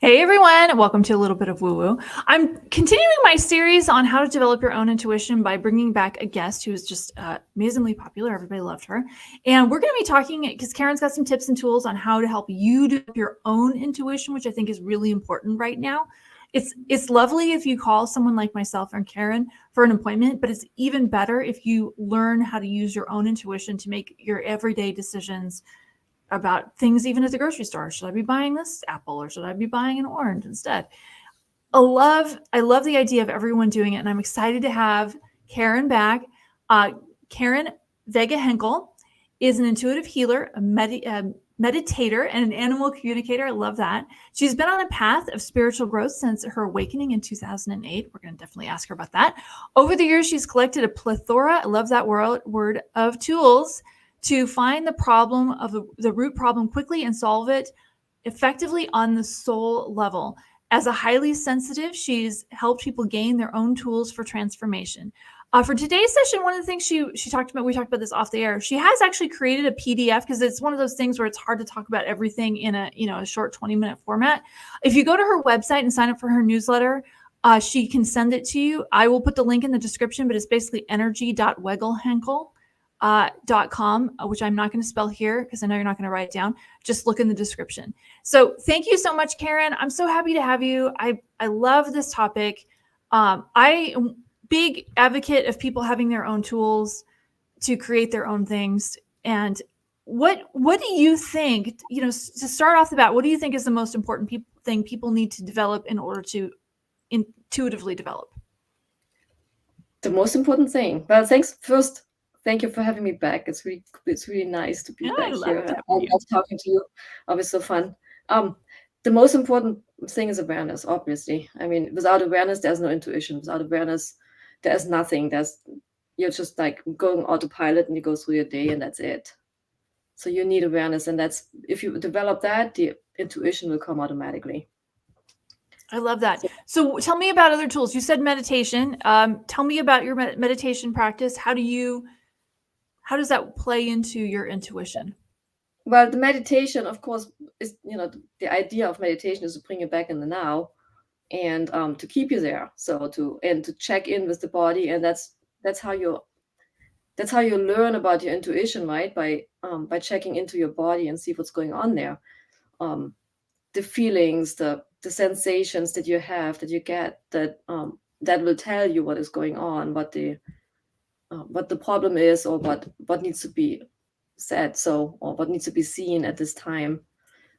Hey everyone, welcome to a little bit of woo woo. I'm continuing my series on how to develop your own intuition by bringing back a guest who is just amazingly popular. Everybody loved her. And we're going to be talking because Karen's got some tips and tools on how to help you develop your own intuition, which I think is really important right now. It's lovely if you call someone like myself and Karen for an appointment, but it's even better if you learn how to use your own intuition to make your everyday decisions about things, even at the grocery store. Should I be buying this apple or should I be buying an orange instead? I love the idea of everyone doing it, and I'm excited to have Karen back. Karen Wegehenkel is an intuitive healer, a meditator, and an animal communicator. I love that. She's been on a path of spiritual growth since her awakening in 2008. We're going to definitely ask her about that. Over the years, she's collected a plethora, I love that word, of tools to find the problem of the root problem quickly and solve it effectively on the soul level. As a highly sensitive, she's helped people gain their own tools for transformation. For today's session, one of the things she talked about, we talked about this off the air, she has actually created a PDF because it's one of those things where it's hard to talk about everything in a short 20-minute format. If you go to her website and sign up for her newsletter, she can send it to you. I will put the link in the description, but it's basically energy.wegehenkel.com, which I'm not going to spell here because I know you're not going to write it down. Just look in the description. So thank you so much, Karen. I'm so happy to have you. I love this topic. I am big advocate of people having their own tools to create their own things. And what do you think, to start off the bat, what do you think is the most important thing people need to develop in order to intuitively develop? The most important thing. Well, thank you for having me back. It's really nice to be back here. I love talking to you. Always so fun. The most important thing is awareness, obviously. I mean, without awareness, there's no intuition. Without awareness, there's nothing. You're just like going autopilot and you go through your day and that's it. So you need awareness, and if you develop that, the intuition will come automatically. I love that. So tell me about other tools. You said meditation. Tell me about your meditation practice. How does that play into your intuition? Well, the meditation, of course, is, the idea of meditation is to bring you back in the now and to keep you there. So to check in with the body. And that's how you learn about your intuition, right? By checking into your body and see what's going on there. The feelings, the sensations that you have, that you get, that will tell you what is going on, what the problem is, or what needs to be said, or what needs to be seen at this time.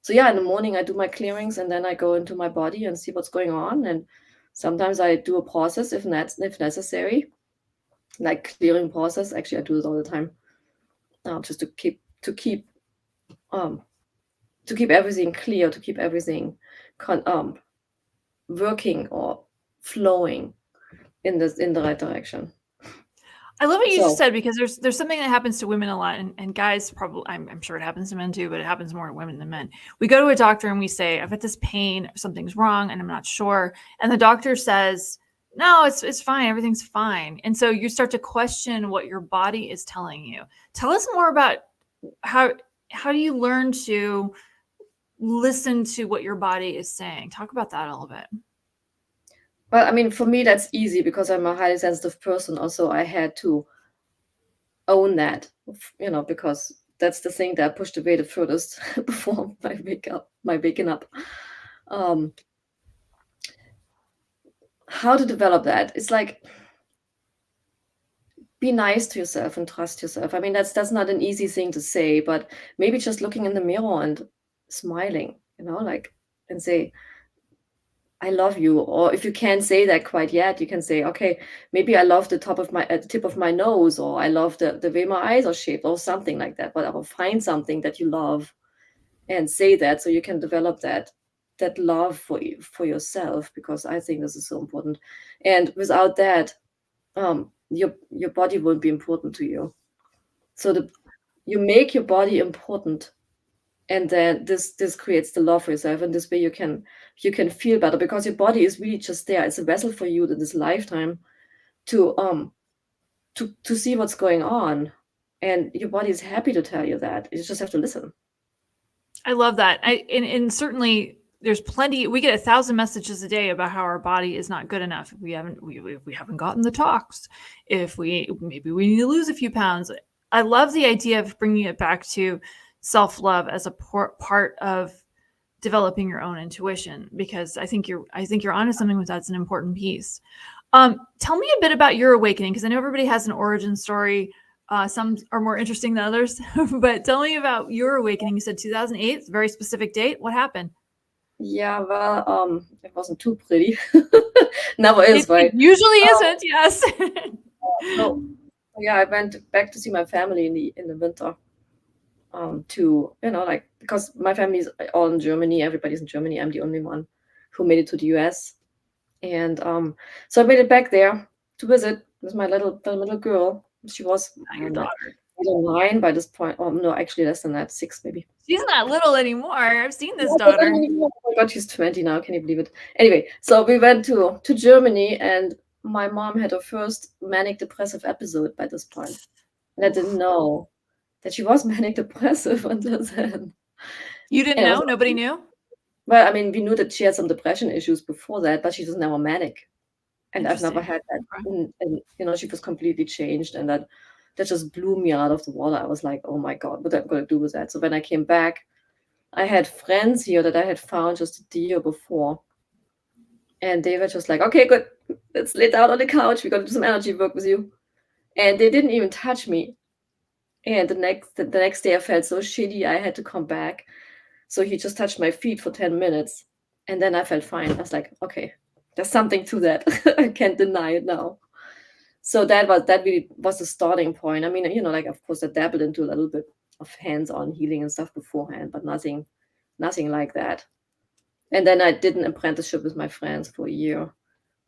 So yeah, in the morning I do my clearings and then I go into my body and see what's going on. And sometimes I do a process if necessary, like clearing process. Actually, I do it all the time, just to keep everything clear, to keep everything working or flowing in the right direction. I love what you just said, because there's something that happens to women a lot, and guys probably, I'm sure it happens to men too, but it happens more to women than men. We go to a doctor and we say, I've got this pain, something's wrong, and I'm not sure. And the doctor says, no, it's fine, everything's fine. And so you start to question what your body is telling you. Tell us more about how do you learn to listen to what your body is saying? Talk about that a little bit. Well, I mean, for me, that's easy because I'm a highly sensitive person. Also, I had to own that, because that's the thing that pushed away the furthest before my waking up. How to develop that? It's like, be nice to yourself and trust yourself. I mean, that's not an easy thing to say, but maybe just looking in the mirror and smiling, and say, I love you. Or if you can't say that quite yet, you can say, okay, maybe I love the tip of my nose, or I love the way my eyes are shaped, or something like that. But I will find something that you love and say that, so you can develop that love for yourself, because I think this is so important. And without that, your body won't be important to you. So you make your body important, and then this creates the love for yourself, and this way you can feel better, because your body is really just there. It's a vessel for you in this lifetime to see what's going on, and your body is happy to tell you that. You just have to listen. I love that. And certainly there's plenty. We get 1,000 messages a day about how our body is not good enough. We haven't gotten the tox. Maybe we need to lose a few pounds. I love the idea of bringing it back to self-love as a part of developing your own intuition, because I think you're onto something with that's an important piece. Tell me a bit about your awakening, because I know everybody has an origin story. Some are more interesting than others, but tell me about your awakening. You said 2008, it's a very specific date. What happened? Yeah, well, it wasn't too pretty. Never is, It right? usually isn't, yes. So yeah, I went back to see my family in the winter. To like, because my family is all in Germany, everybody's in Germany. I'm the only one who made it to the US, and so I made it back there to visit with my little girl. She was, I Your don't know, daughter. 9 by this point. Oh no, actually less than that, 6 maybe. She's not little anymore. I've seen this Oh daughter. my God, she's 20 now. Can you believe it? Anyway, so we went to Germany, and my mom had her first manic depressive episode by this point, and I didn't know that she was manic depressive until then. You didn't And it was, know? Nobody knew? well, I mean, we knew that she had some depression issues before that, but she was never manic, and I've never Interesting. had that. Okay. And she was completely changed, and that just blew me out of the water. I was like, oh my God, what am I going to do with that? So when I came back, I had friends here that I had found just the year before, and they were just like, okay, good, let's lay down on the couch. We're going to do some energy work with you. And they didn't even touch me. And the next day, I felt so shitty. I had to come back. So he just touched my feet for 10 minutes. And then I felt fine. I was like, okay, there's something to that. I can't deny it now. So that really was the starting point. I mean, like, of course, I dabbled into a little bit of hands-on healing and stuff beforehand, but nothing like that. And then I did an apprenticeship with my friends for a year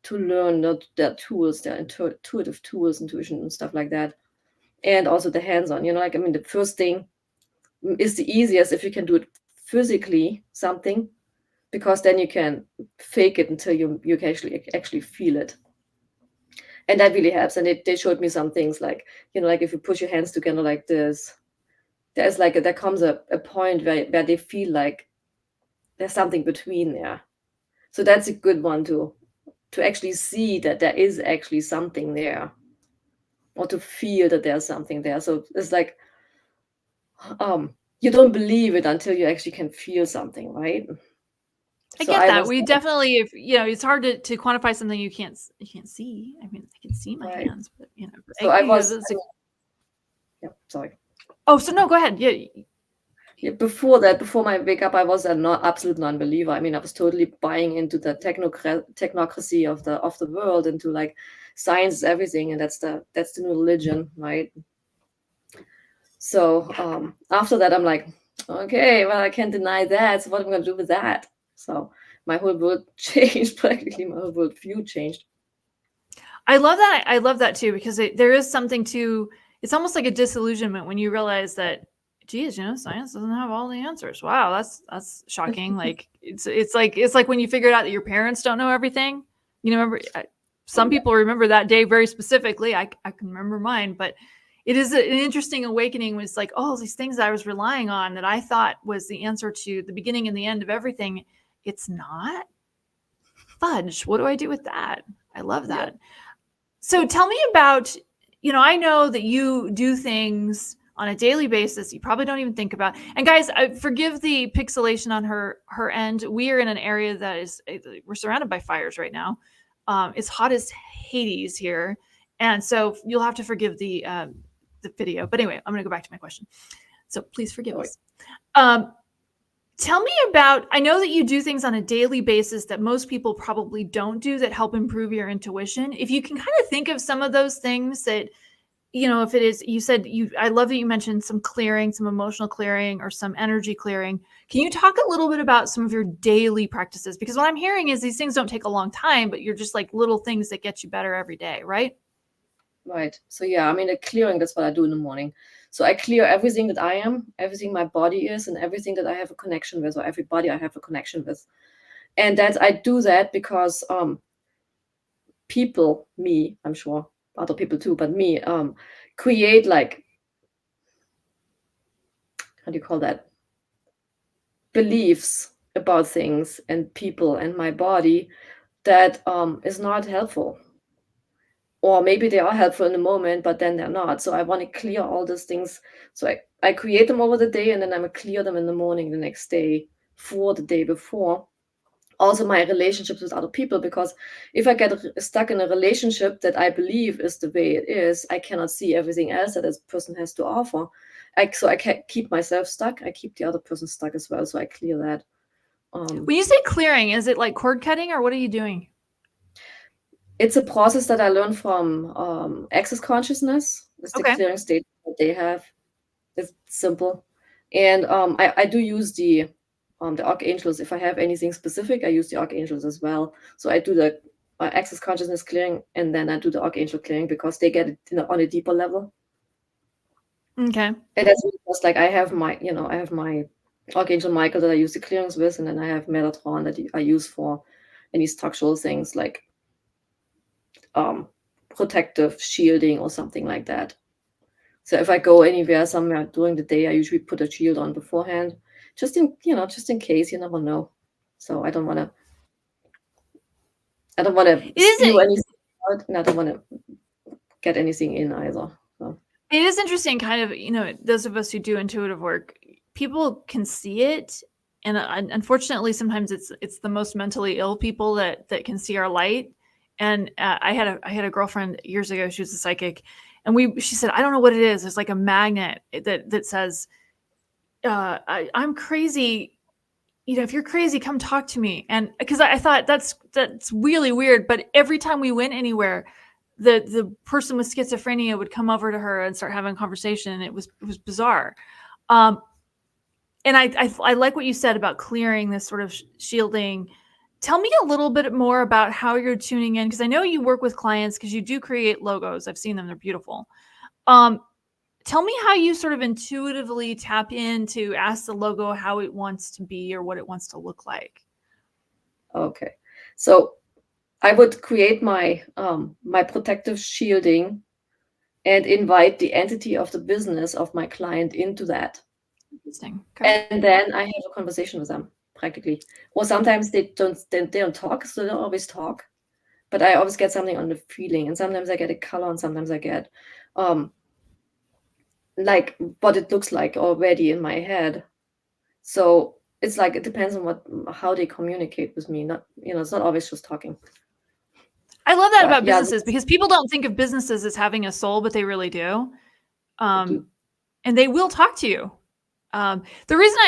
to learn their tools, their intuitive tools, intuition and stuff like that. And also the hands-on, like, I mean, the first thing is the easiest if you can do it physically, something, because then you can fake it until you can actually feel it. And that really helps. And they showed me some things like, like if you push your hands together like this, there comes a point where they feel like there's something between there. So that's a good one to actually see that there is actually something there, or to feel that there's something there. So it's like, you don't believe it until you actually can feel something, right? I So get I that. was We definitely, if it's hard to quantify something you can't see. I mean, I can see my right. hands, but So I was, yeah, sorry. Oh, so no, go ahead. Yeah, before my wake up, I was an absolute non-believer. I mean, I was totally buying into the technocracy of the world, into like science is everything, and that's the new religion, right? So after that, I'm like, okay, well, I can't deny that. So what am I going to do with that? So my whole world changed, practically. My whole world view changed. I love that. I love that too, because there is something to. It's almost like a disillusionment when you realize that, geez, science doesn't have all the answers. Wow, that's shocking. Like it's like when you figured out that your parents don't know everything. Remember, some people remember that day very specifically. I can remember mine, but it is an interesting awakening when it's like, oh, these things I was relying on that I thought was the answer to the beginning and the end of everything, it's not. Fudge. What do I do with that? I love that. Yeah. So tell me about, I know that you do things on a daily basis you probably don't even think about. And guys, forgive the pixelation on her end. We are in an area that is, we're surrounded by fires right now. It's hot as Hades here. And so you'll have to forgive the video. But anyway, I'm going to go back to my question. So please forgive us. Tell me about, I know that you do things on a daily basis that most people probably don't do that help improve your intuition. If you can kind of think of some of those things that, if it is, you said I love that you mentioned some clearing, some emotional clearing or some energy clearing. Can you talk a little bit about some of your daily practices? Because what I'm hearing is these things don't take a long time, but you're just like little things that get you better every day, right? Right. So yeah, I mean, the clearing, that's what I do in the morning. So I clear everything that I am, everything my body is, and everything that I have a connection with, or everybody I have a connection with. And that I do that because people, me, I'm sure other people too, but me, create like, how do you call that? Beliefs about things and people and my body that is not helpful. Or maybe they are helpful in the moment, but then they're not. So I want to clear all those things. So I create them over the day, and then I'm gonna clear them in the morning the next day for the day before. Also my relationships with other people, because if I get stuck in a relationship that I believe is the way it is, I cannot see everything else that this person has to offer. So I can't keep myself stuck. I keep the other person stuck as well. So I clear that. When you say clearing, is it like cord cutting, or what are you doing? It's a process that I learned from access consciousness. It's the Okay. clearing state that they have. It's simple. And I do use the archangels. If I have anything specific, I use the archangels as well. So I do the access consciousness clearing, and then I do the archangel clearing, because they get it on a deeper level. Okay. And that's really just like I have my Archangel Michael that I use the clearings with, and then I have Metatron that I use for any structural things like protective shielding or something like that. So if I go anywhere somewhere during the day, I usually put a shield on beforehand, just in case. You never know. So I don't want to spew anything out, and I don't want to get anything in either. So. It is interesting, kind of, those of us who do intuitive work, people can see it, and unfortunately, sometimes it's the most mentally ill people that can see our light. And I had a girlfriend years ago. She was a psychic, and she said, I don't know what it is. It's like a magnet that says, I'm crazy. If you're crazy, come talk to me. And because I thought that's really weird, but every time we went anywhere, the person with schizophrenia would come over to her and start having a conversation, and it was bizarre. And I like what you said about clearing this sort of shielding. Tell me a little bit more about how you're tuning in, because I know you work with clients, because you do create logos. I've seen them; they're beautiful. Tell me how you sort of intuitively tap in to ask the logo how it wants to be or what it wants to look like. Okay, so I would create my my protective shielding and invite the entity of the business of my client into that. Interesting. Okay. And then I have a conversation with them, practically. Or sometimes they don't talk, so they don't always talk. But I always get something on the feeling, and sometimes I get a color, and sometimes I get like what it looks like already in my head. So it's like it depends on how they communicate with me. Not it's not always just talking. I love that about businesses, because people don't think of businesses as having a soul, but they really do. And they will talk to you. The reason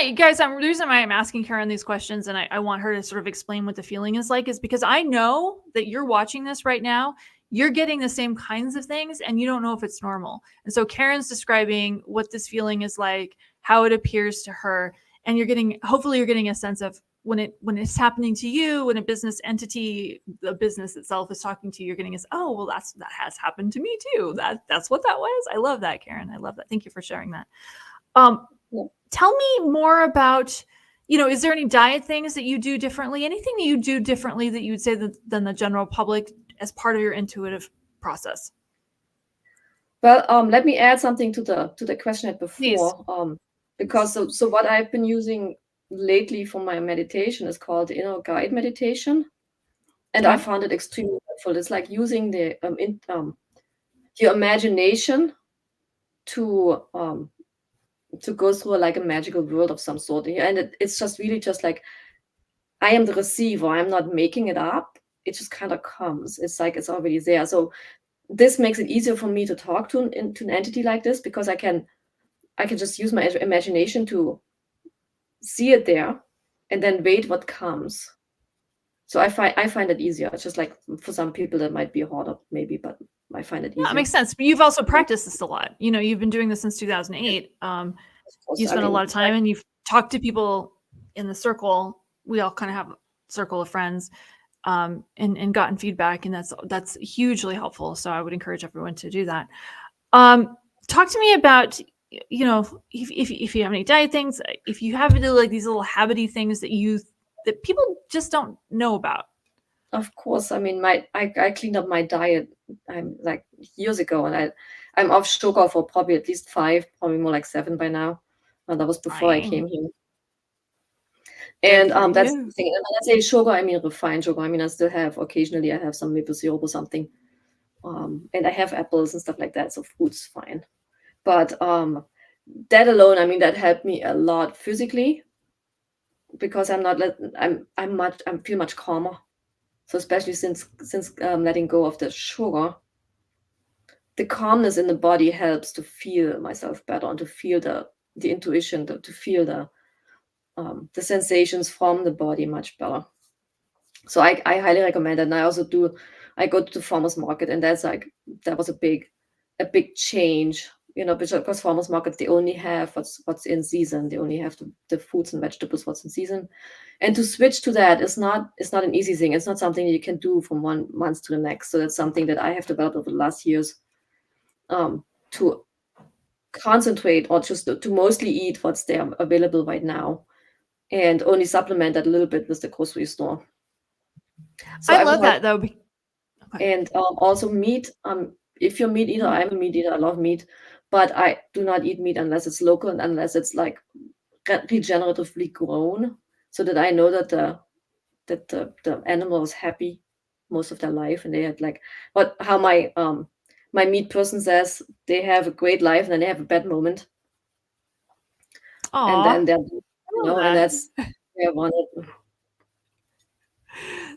I'm asking Karen these questions, and I want her to sort of explain what the feeling is like, is because I know that you're watching this right now. You're getting the same kinds of things, and you don't know if it's normal. And so Karen's describing what this feeling is like, how it appears to her, and hopefully you're getting a sense of when it's happening to you, when a business entity, the business itself, is talking to you, you're getting this, oh, well, that has happened to me too. That's what that was. I love that, Karen. I love that. Thank you for sharing that. Tell me more about, is there any diet things that you do differently? Anything that you do differently that you would say than the general public as part of your intuitive process? Well, let me add something to the question before. Please. Because so what I've been using lately for my meditation is called inner guide meditation, and I found it extremely helpful. It's like using your imagination to go through like a magical world of some sort, and it's just really just like I am the receiver. I'm not making it up. It just kind of comes. It's like it's already there. So this makes it easier for me to talk to an entity like this, because I can just use my imagination to see it there and then wait what comes. So I find it easier. It's just like for some people that might be harder maybe, but I find it easier. Yeah, it makes sense. But you've also practiced this a lot. You've been doing this since 2008. You spent a lot of time, and you've talked to people in the circle. We all kind of have a circle of friends, and gotten feedback, and that's hugely helpful. So I would encourage everyone to do that. Talk to me about, if you have any diet things, if you have like these little habity things that people just don't know about. Of course, I mean, I cleaned up my diet like years ago, and I'm off sugar for probably at least 5, probably more like 7 by now. And that was before I came here. And for that's the you. thing. And when I say sugar, I mean refined sugar. I mean, I still have occasionally I have some maple syrup or something. And I have apples and stuff like that, so fruit's fine. But that alone, I mean, that helped me a lot physically because I'm not let I feel much calmer. So especially since letting go of the sugar, the calmness in the body helps to feel myself better and to feel the intuition, to feel the sensations from the body much better. So I highly recommend it. And I go to the farmers market, and that was a big change, because farmers markets, they only have what's in season. They only have the fruits and vegetables what's in season. And to switch to that is not an easy thing. It's not something you can do from one month to the next. So that's something that I have developed over the last years, to concentrate or just to mostly eat what's there available right now and only supplement that a little bit with the grocery store. So I I would love highly. that though. Okay. And also meat. If you're meat eater, I'm a meat eater. I love meat, but I do not eat meat unless it's local and unless it's like regeneratively grown, so that I know that the animal is happy most of their life, and they had like how my meat person says, they have a great life and then they have a bad moment, and Aw, then they're, I love and that. that's where I want it.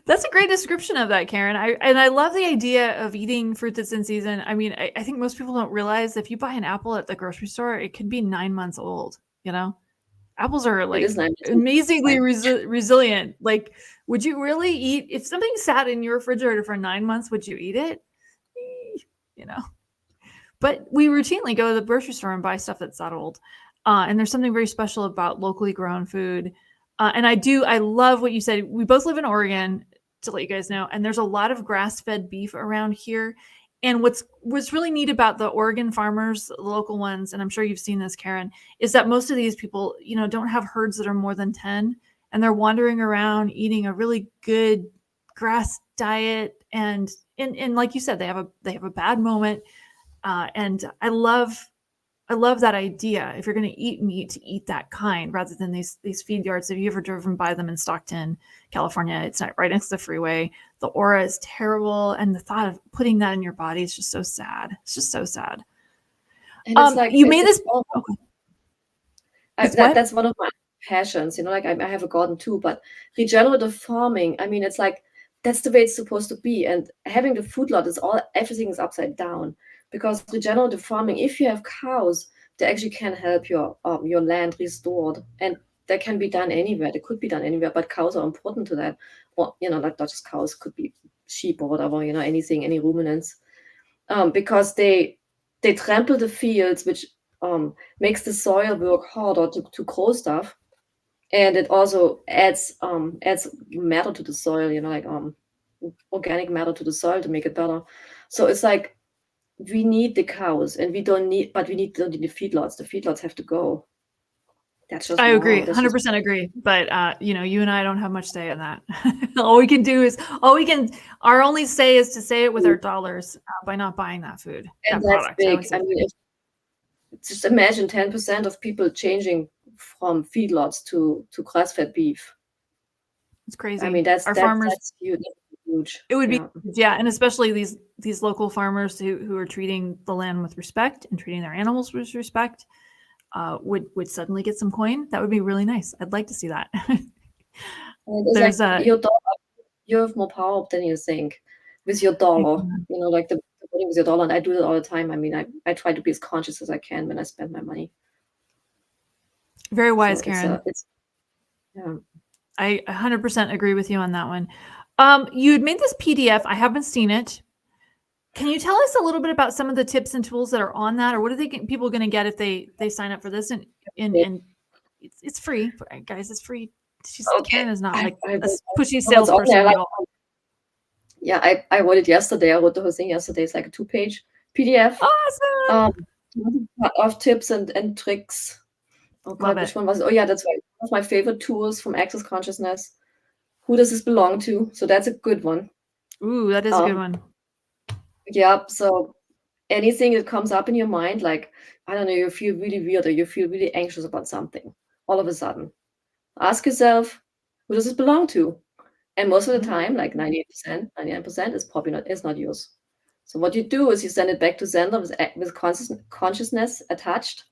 That's a great description of that, Karen. I love the idea of eating fruit that's in season. I mean, I think most people don't realize if you buy an apple at the grocery store, it could be 9 months old, you know? Apples are It is like nice. amazingly resilient. Like, would you really eat if something sat in your refrigerator for 9 months, would you eat it? You know. But we routinely go to the grocery store and buy stuff that's that old. And there's something very special about locally grown food. And I love what you said. We both live in Oregon, to let you guys know, and there's a lot of grass-fed beef around here. And what's really neat about the Oregon farmers, the local ones, and I'm sure you've seen this, Karen, is that most of these people, don't have herds that are more than 10, and they're wandering around eating a really good grass diet. And like you said, they have a bad moment, and I love that idea. If you're going to eat meat, to eat that kind rather than these feed yards. Have you ever driven by them in Stockton, California? It's not right next to the freeway. The aura is terrible, and the thought of putting that in your body is just so sad. It's just so sad. And it's like You made this. okay. It's what? That's one of my passions, like I have a garden too, but regenerative farming, I mean, it's like that's the way it's supposed to be. And having the food lot everything is upside down, because regenerative farming, if you have cows, they actually can help your land restored, and that can be done anywhere. It could be done anywhere, but cows are important to that. Or not just cows, could be sheep or whatever, anything, any ruminants, because they trample the fields, which makes the soil work harder to grow stuff, and it also adds matter to the soil, like organic matter to the soil to make it better. So it's like we need the cows, and we don't need the feedlots. The feedlots have to go. That's just I agree, wrong. That's just 100% agree. But you and I don't have much say in that. Our only say is to say it with our dollars, by not buying that food, and that that's product. I would big. say I mean, just imagine 10% of people changing from feedlots to grass-fed beef. it's crazy. I mean, that's Farmers, huge. it would be, Yeah. yeah, and especially these local farmers who are treating the land with respect and treating their animals with respect, would suddenly get some coin. That would be really nice. I'd like to see that. It's There's like a your dollar, you have more power than you think with your dollar. Like the voting with your dollar, and I do that all the time. I mean, I try to be as conscious as I can when I spend my money. very wise, So Karen. it's yeah. I 100% agree with you on that one. You had made this PDF. I haven't seen it. Can you tell us a little bit about some of the tips and tools that are on that, or what are people going to get if they sign up for this? And it's free, guys. It's free. Okay. Karen is not like I a pushy what's on salesperson there, at all. yeah, I wrote it yesterday. I wrote the whole thing yesterday. It's like a 2-page PDF. Awesome. Of tips and tricks. Oh Love God, which it. one was it? Oh yeah, that's right. One of my favorite tools from Access Consciousness. Who does this belong to? So that's a good one. Ooh, that is a good one. Yeah, so anything that comes up in your mind, like, I don't know, you feel really weird or you feel really anxious about something, all of a sudden, ask yourself, Who does it belong to? And most of the time, like 98%, 99% is not yours. So what you do is you send it back to sender with consciousness attached,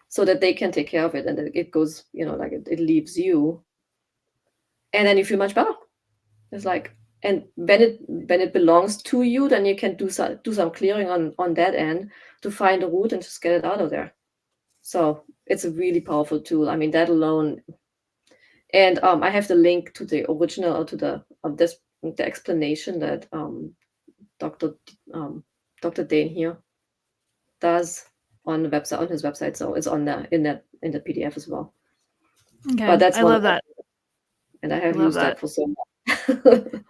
so that they can take care of it, and it goes, like it leaves you, and then you feel much better. It's like, and when it belongs to you, then you can do some clearing on that end to find a root and just get it out of there. So it's a really powerful tool. I mean, that alone. And I have the link to the original, or to the explanation that Dr. Dr. Dane here does on the website, on his website. So it's on the in the PDF as well. Okay, But that's I one love that. and I have love used that that. for so long.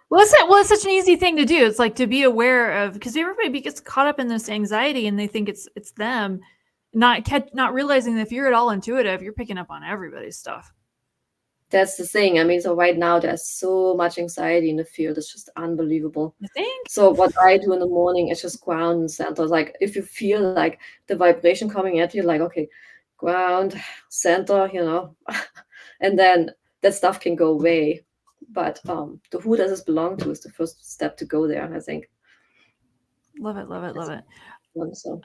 Well, it's such an easy thing to do. It's like to be aware of, because everybody gets caught up in this anxiety and they think it's them, not realizing that if you're at all intuitive, you're picking up on everybody's stuff. That's the thing. I mean, so right now there's so much anxiety in the field. It's just unbelievable. You think? So what I do in the morning is just ground and center. Like if you feel like the vibration coming at you, like, okay, ground, center, and then that stuff can go away. But the who does this belong to is the first step to go there, I think. Love it, love it, love it. So.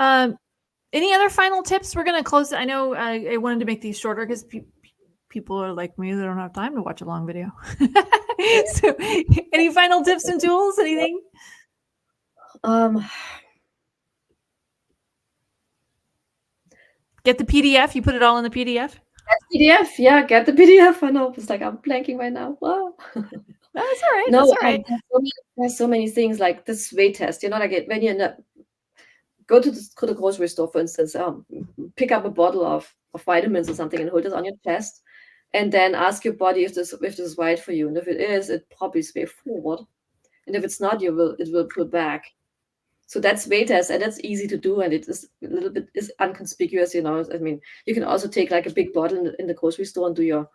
Any other final tips? We're going to close. I know I wanted to make these shorter because people are like me, they don't have time to watch a long video. So any final tips and tools? Anything? Get the PDF. You put it all in the PDF? PDF, yeah, get the PDF. I know, it's like I'm blanking right now. Wow. That's all right. No, that's all right. there's so many things, like this weight test. Like when you go to the grocery store, for instance, pick up a bottle of vitamins or something and hold it on your chest, and then ask your body if this is right for you. And if it is, it probably sway forward, and if it's not, it will pull back. So that's weight test, and that's easy to do, and it is a little bit is inconspicuous. I mean, you can also take like a big bottle in the grocery store and do your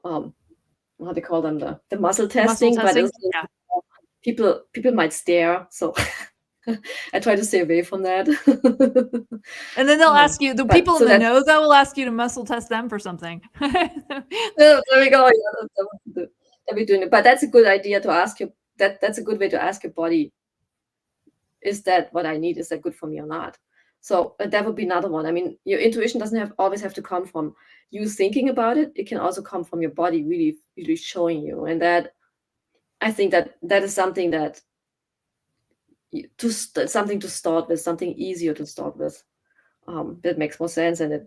what they call them, the muscle testing. But Yeah. people might stare, so I try to stay away from that. And then they'll ask you, the people in the know that will ask you to muscle test them for something. There we go. Yeah, that we're doing it. But that's a good idea to ask you. That's a good way to ask your body, is that what I need? Is that good for me or not? So that would be another one. I mean, your intuition doesn't always have to come from you thinking about it. It can also come from your body really, really showing you. And that, I think that is something that something to start with, something easier to start with. That makes more sense, and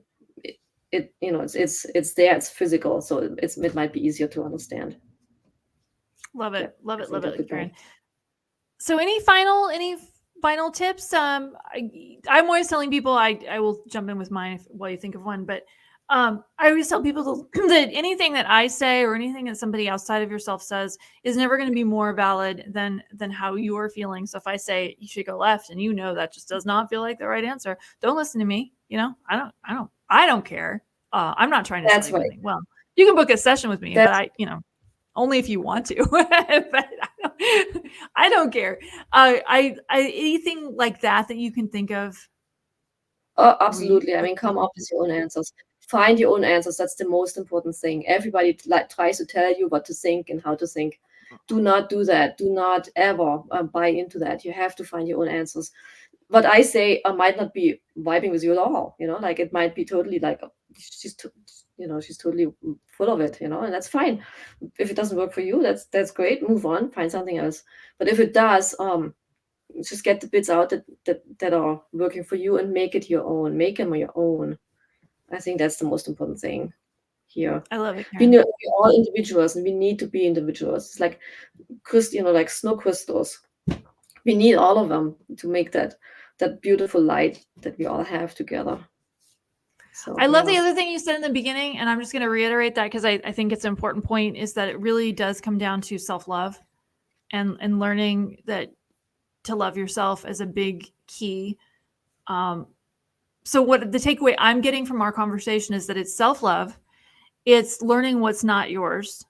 it's there, it's physical, so it might be easier to understand. Love it, love it, Karen. So any final tips? I'm always telling people, I will jump in with mine while you think of one, but I always tell people that anything that I say or anything that somebody outside of yourself says is never going to be more valid than how you're feeling. So if I say you should go left, and that just does not feel like the right answer, don't listen to me. I don't care. I'm not trying to That's sell you right. anything. Well, you can book a session with me, but only if you want to. But I don't care. I anything like that you can think of. Oh, absolutely. I mean, come up with your own answers. Find your own answers. That's the most important thing. Everybody tries to tell you what to think and how to think. Do not do that. Do not ever buy into that. You have to find your own answers. What I say might not be vibing with you at all. Like it might be totally like she's totally full of it. And that's fine. If it doesn't work for you, that's great. Move on. Find something else. But if it does, just get the bits out that are working for you and make it your own. Make them your own. I think that's the most important thing here. I love it, We're Karen. all individuals, and we need to be individuals. It's like like snow crystals. We need all of them to make that beautiful light that we all have together. So I love the other thing you said in the beginning, and I'm just going to reiterate that because I think it's an important point, is that it really does come down to self-love and learning that to love yourself is a big key. So what the takeaway I'm getting from our conversation is that it's self-love. It's learning what's not yours.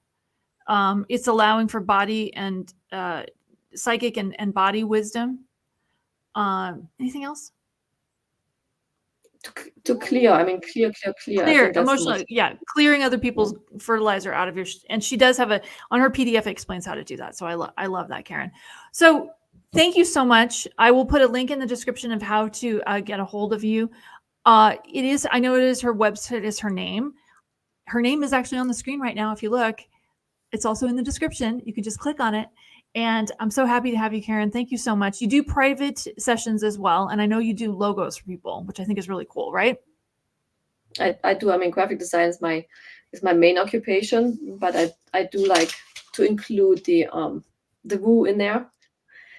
It's allowing for body and psychic and body wisdom. Anything else? to clear. I mean, clear. I Clear think that's the emotional, most. yeah, clearing other Yeah. people's fertilizer out of your, and she does have on her PDF, it explains how to do that. So I love that, Karen. So thank you so much. I will put a link in the description of how to get a hold of you. I know it is her website, is her name. Her name is actually on the screen right now. If you look, it's also in the description. You can just click on it. And I'm so happy to have you, Karen. Thank you so much. You do private sessions as well. And I know you do logos for people, which I think is really cool, right? I do. I mean, graphic design is my main occupation, but I do like to include the woo in there,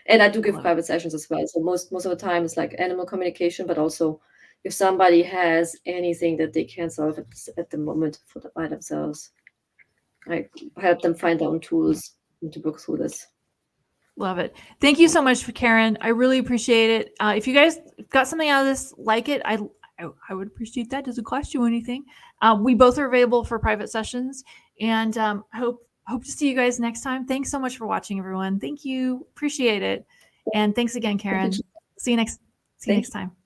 and I do give private sessions as well. So most of the time it's like animal communication, but also if somebody has anything that they can't solve at the moment by themselves, I help them find their own tools and to work through this. Love it. Thank you so much, Karen. I really appreciate it. If you guys got something out of this, like it, I would appreciate that. Doesn't cost you anything. We both are available for private sessions, and hope to see you guys next time. Thanks so much for watching, everyone. Thank you. Appreciate it. And thanks again, Karen. See you next time.